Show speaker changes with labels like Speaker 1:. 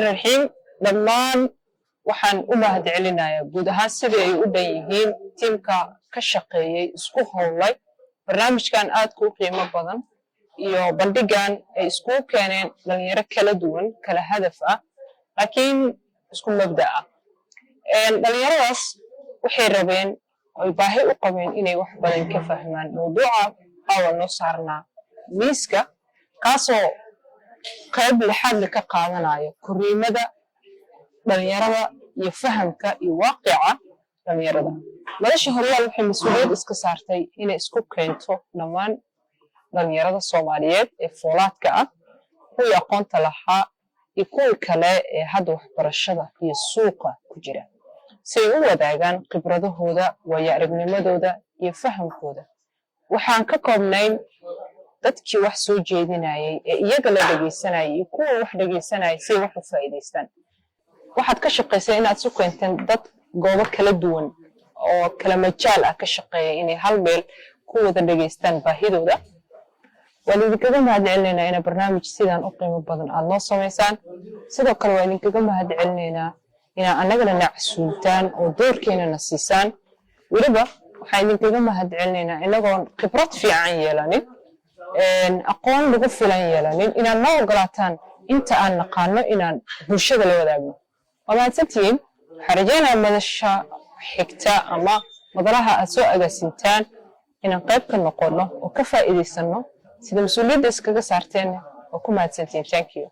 Speaker 1: الرحيم dhammaan waxaan u mahadcelinayaa guud ahaan sidii ay u dhan yihiin tiimka ka shaqeeyay isku howlay barnaamijkan aad ku qiimo badan iyo bandhigan ay isku keeneen dhalinyaro kala duwan kala hadaf ah laakiin isku mabda ah dhalinyaradaas waxay rabeen oo baahi u qabeen inay wax badan ka fahmaan mawduuca oo noo saarnaa miiska kaasoo qayb lixaad ka qaadanayo koriimada dhalinyarada iyo fahamka iyo waaqica dhalinyarada nolosha horyaal waxay mas'uuliyad iska saartay inay isku keento dhammaan dhalinyarada Soomaaliyeed ee foolaadka ah kuwa aqoonta lahaa iyo kuwa kale ee hadda waxbarashada iyo suuqa ku jira si ay u wadaagaan khibradahooda waayo-aragnimadooda iyo fahamkooda waxaan ka koobnayn dadkii wax soo jeedinayay ee iyaga la dhageysanayay iyo kuwa wax dhageysanayay si wax u faa'iideystaan waxaad ka shaqeysay inaad soo keenteen dad goobo kala duwan oo kala majaal ah ka shaqeeya inay hal meel ku wada dhageystaan baahidooda waan idinkaga mahadcelinaynaa in barnaamij sidan u qiimo badan aad noo sameysaan sidoo kale waan idinkaga mahadcelinaynaa in annagana nacsuultaan oo doorkeena siisaan waliba waxaan idinkaga mahadcelinaynaa inagoo khibrad fiican yeelanin aqoon lagu filan yeelanin inaad noo ogolaataan inta aan naqaano inaan bulshada la wadaagno ومعتتين حرجينا مدشا حكتا أما مدرها أسوء أجسنتان إن قيب كنا قلنا وكفى إذا سنة سيد مسؤولية ديسكا سارتين وكم معتتين thank you